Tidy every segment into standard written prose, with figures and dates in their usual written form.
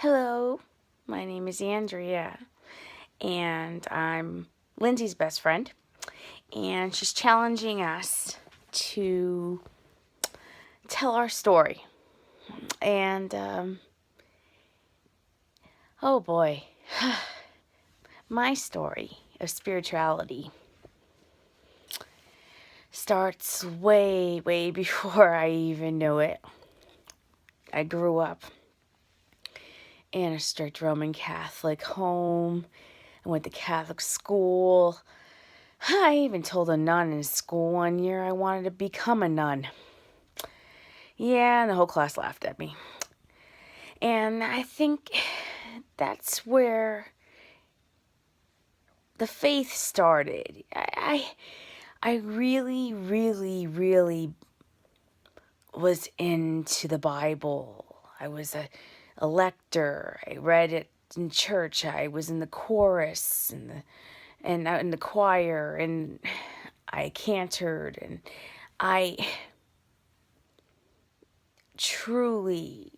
Hello, my name is Andrea, and I'm Lindsay's best friend, and she's challenging us to tell our story. And, oh boy, my story of spirituality starts way, way before I even knew it. I grew up in a strict Roman Catholic home. I went to Catholic school. I even told a nun in school one year I wanted to become a nun. Yeah, and the whole class laughed at me. And I think that's where the faith started. I really, really, really was into the Bible. I was a lector. I read it in church. I was in the chorus and in the choir, and I cantored, and I truly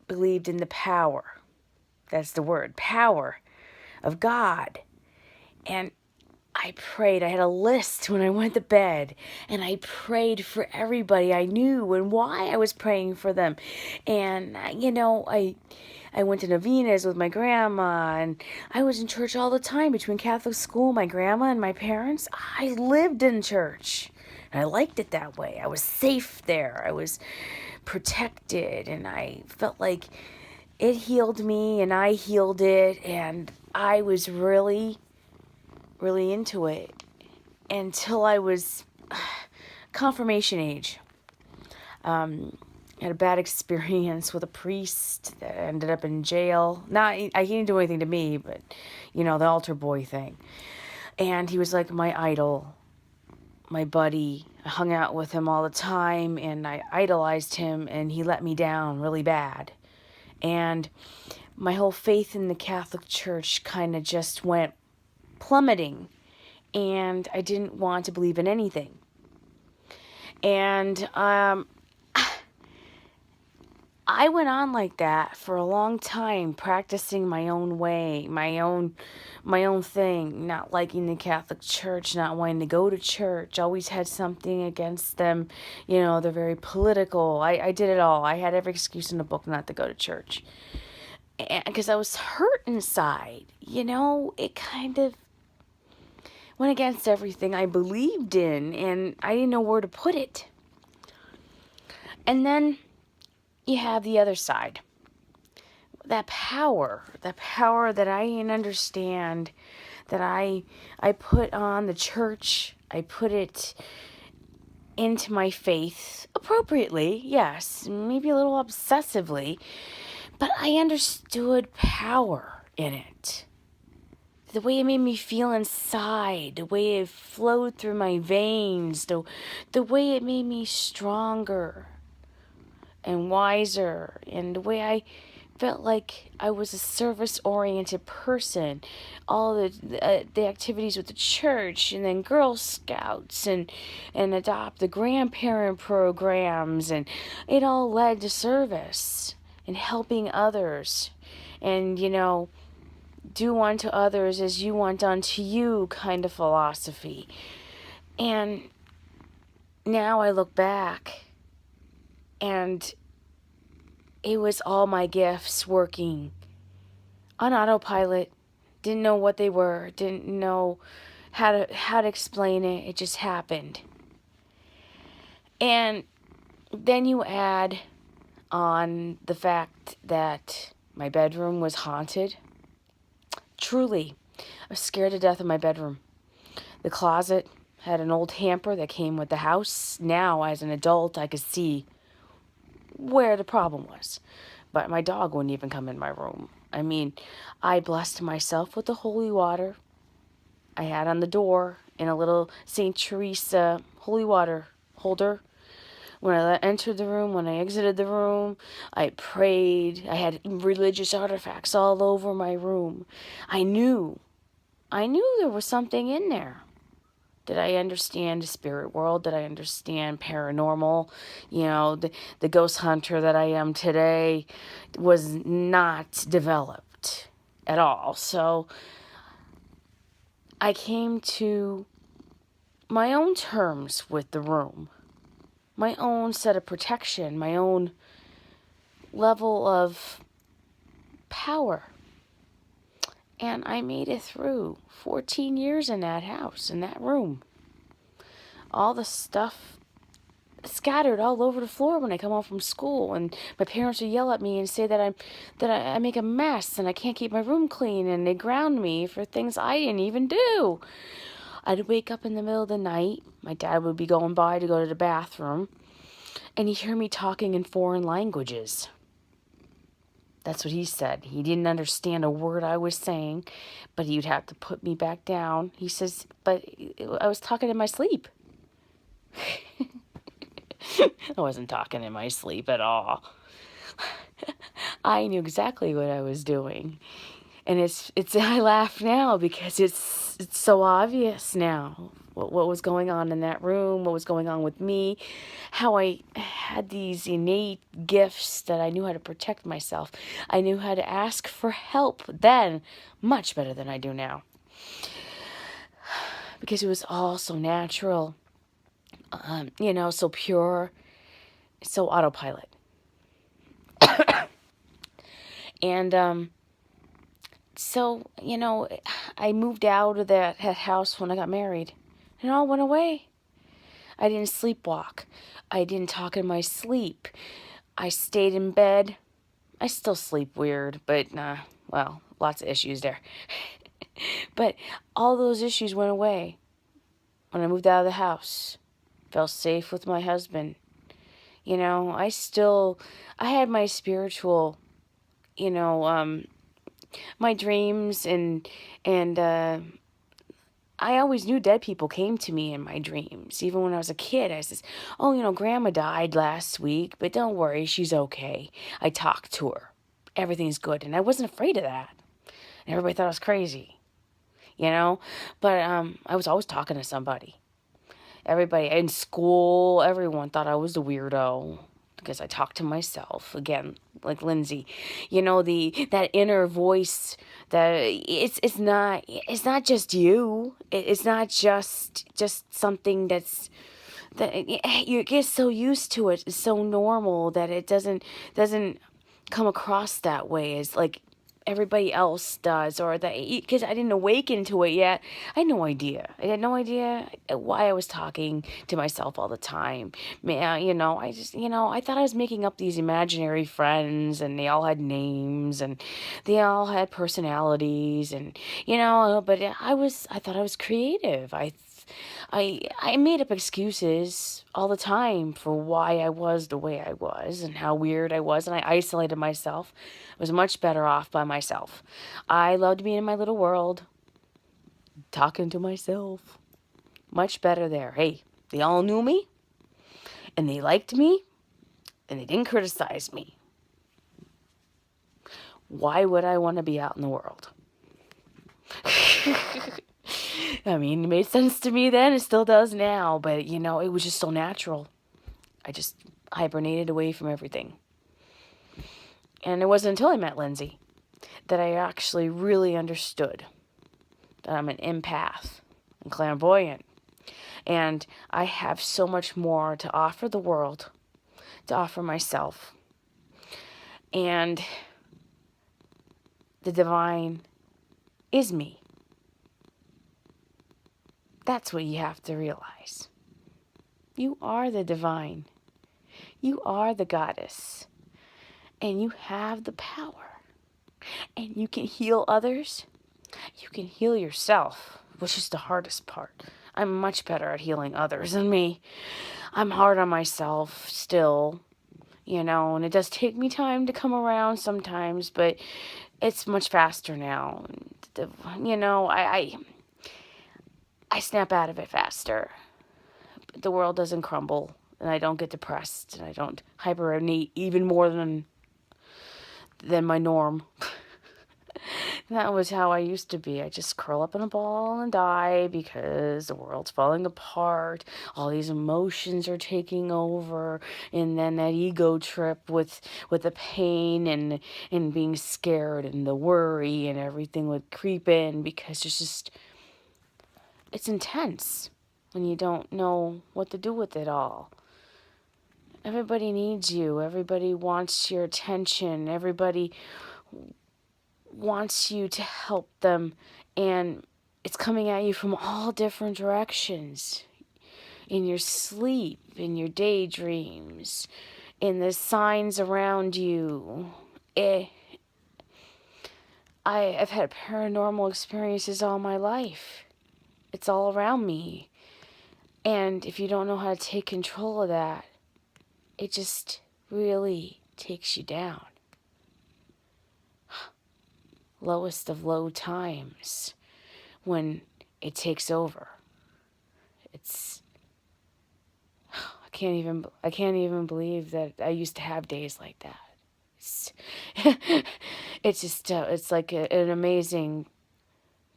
believed in the power. That's the word, power of God. And I prayed. I had a list when I went to bed, and I prayed for everybody I knew and why I was praying for them. And I went to novenas with my grandma, and I was in church all the time between Catholic school, my grandma, and my parents. I lived in church, and I liked it that way. I was safe there. I was protected, and I felt like it healed me, and I healed it, and I was really, really into it until I was confirmation age. Had a bad experience with a priest that ended up in jail. He didn't do anything to me, but the altar boy thing. And he was like my idol, my buddy. I hung out with him all the time, and I idolized him, and he let me down really bad. And my whole faith in the Catholic Church kind of just went plummeting, and I didn't want to believe in anything. And I went on like that for a long time, practicing my own way, my own thing, not liking the Catholic Church, not wanting to go to church, always had something against them. They're very political. I did it all. I had every excuse in the book not to go to church. Because I was hurt inside. It kind of went against everything I believed in, and I didn't know where to put it. And then you have the other side. That power that I didn't understand, that I put on the church. I put it into my faith appropriately, yes, maybe a little obsessively, but I understood power in it. The way it made me feel inside, the way it flowed through my veins, the way it made me stronger and wiser, and the way I felt like I was a service-oriented person. All the activities with the church, and then Girl Scouts, and adopt the grandparent programs, and it all led to service and helping others, and do unto others as you want done to you kind of philosophy. And now I look back, and it was all my gifts working on autopilot. Didn't know what they were, didn't know how to explain it. It just happened. And then you add on the fact that my bedroom was haunted. Truly, I was scared to death of my bedroom. The closet had an old hamper that came with the house. Now, as an adult, I could see where the problem was. But my dog wouldn't even come in my room. I mean, I blessed myself with the holy water I had on the door in a little St. Teresa holy water holder. When I entered the room, when I exited the room, I prayed. I had religious artifacts all over my room. I knew there was something in there. Did I understand the spirit world? Did I understand paranormal? The ghost hunter that I am today was not developed at all. So I came to my own terms with the room, my own set of protection, my own level of power. And I made it through 14 years in that house, in that room. All the stuff scattered all over the floor when I come home from school, and my parents would yell at me and say that I make a mess and I can't keep my room clean, and they ground me for things I didn't even do. I'd wake up in the middle of the night. My dad would be going by to go to the bathroom, and he'd hear me talking in foreign languages. That's what he said. He didn't understand a word I was saying, but he'd have to put me back down. He says, but I was talking in my sleep. I wasn't talking in my sleep at all. I knew exactly what I was doing. And it's I laugh now because it's so obvious now what was going on in that room, what was going on with me, how I had these innate gifts that I knew how to protect myself. I knew how to ask for help then, much better than I do now. Because it was all so natural, so pure, so autopilot. And so, I moved out of that house when I got married. It all went away. I didn't sleepwalk. I didn't talk in my sleep. I stayed in bed. I still sleep weird, but lots of issues there. But all those issues went away when I moved out of the house. Felt safe with my husband. I had my spiritual, my dreams, and I always knew dead people came to me in my dreams. Even when I was a kid, I says, Grandma died last week, but don't worry, she's okay. I talked to her. Everything's good. And I wasn't afraid of that. And everybody thought I was crazy, But I was always talking to somebody. Everybody in school, everyone thought I was the weirdo because I talked to myself again, like Lindsay. That inner voice that it's not just you. It's not just something that you get so used to it. It's so normal that it doesn't come across that way as like everybody else does, or that because I didn't awaken to it yet. I had no idea. I had no idea why I was talking to myself all the time. I thought I was making up these imaginary friends, and they all had names, and they all had personalities, and but I thought I was creative. I made up excuses all the time for why I was the way I was and how weird I was, and I isolated myself. I was much better off by myself. I loved being in my little world, talking to myself. Much better there. Hey, they all knew me, and they liked me, and they didn't criticize me. Why would I want to be out in the world? I mean, it made sense to me then. It still does now. But, it was just so natural. I just hibernated away from everything. And it wasn't until I met Lindsay that I actually really understood that I'm an empath and clairvoyant. And I have so much more to offer the world, to offer myself. And the divine is me. That's what you have to realize. You are the divine. You are the goddess. And you have the power. And you can heal others. You can heal yourself, which is the hardest part. I'm much better at healing others than me. I'm hard on myself still, and it does take me time to come around sometimes, but it's much faster now. I snap out of it faster. The world doesn't crumble, and I don't get depressed, and I don't hibernate even more than my norm. That was how I used to be. I just curl up in a ball and die because the world's falling apart. All these emotions are taking over, and then that ego trip with the pain and being scared and the worry and everything would creep in because it's intense when you don't know what to do with it all. Everybody needs you. Everybody wants your attention. Everybody wants you to help them, and it's coming at you from all different directions. In your sleep, in your daydreams, in the signs around you. I've had paranormal experiences all my life. It's all around me. And if you don't know how to take control of that, it just really takes you down. Lowest of low times when it takes over. I can't even believe that I used to have days like that. It's just it's like an amazing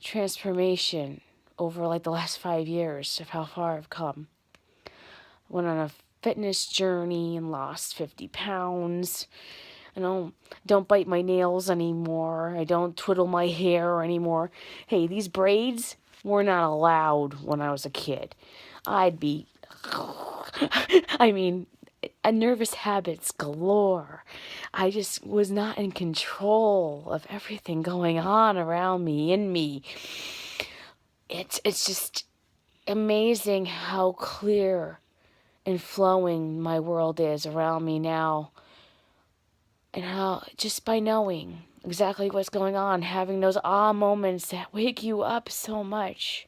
transformation over like the last 5 years of how far I've come. Went on a fitness journey and lost 50 pounds. I don't bite my nails anymore. I don't twiddle my hair anymore. Hey, these braids were not allowed when I was a kid. I'd be, I mean, nervous habits galore. I just was not in control of everything going on around me, in me. It's just amazing how clear and flowing my world is around me now. And how just by knowing exactly what's going on, having those ah moments that wake you up so much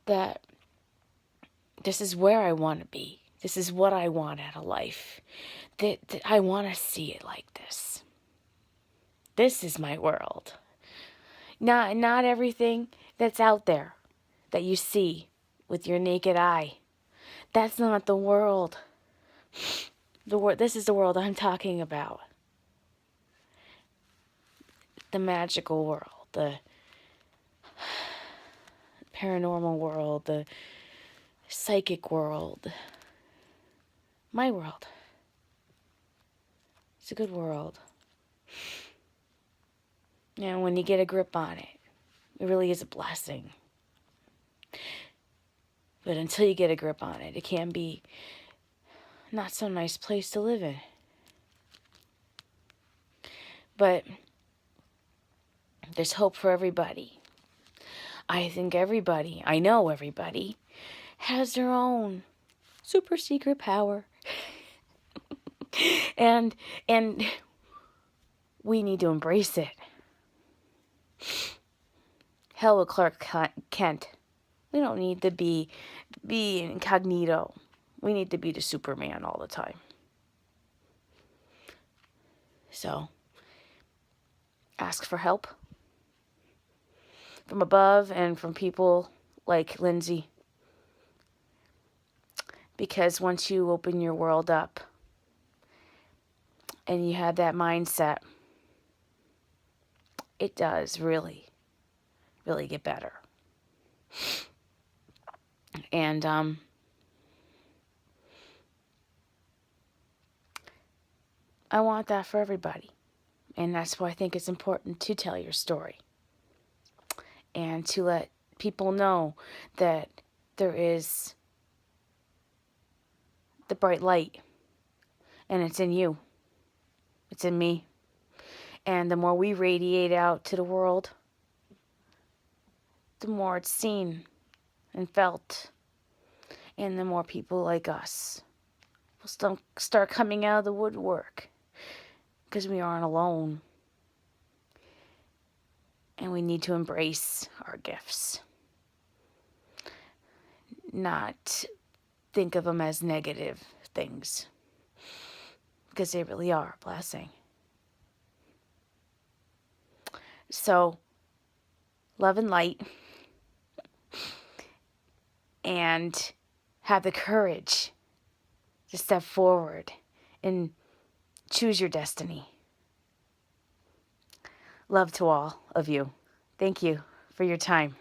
that this is where I want to be. This is what I want out of life. That I want to see it like this. This is my world. Not everything that's out there that you see with your naked eye. That's not the world. This is the world I'm talking about. The magical world, the paranormal world, the psychic world. My world. It's a good world. And when you get a grip on it, it really is a blessing. But until you get a grip on it, it can be not so nice place to live in. But there's hope for everybody. I know everybody, has their own super secret power. and we need to embrace it. Hell with Clark Kent. We don't need to be incognito. We need to be the Superman all the time. So, ask for help from above and from people like Lindsay. Because once you open your world up and you have that mindset, it does really, really get better. And I want that for everybody. And that's why I think it's important to tell your story. And to let people know that there is the bright light. And it's in you. It's in me. And the more we radiate out to the world, the more it's seen and felt. And the more people like us will start coming out of the woodwork. Because we aren't alone. And we need to embrace our gifts. Not think of them as negative things. Because they really are a blessing. So, love and light. And have the courage to step forward and choose your destiny. Love to all of you. Thank you for your time.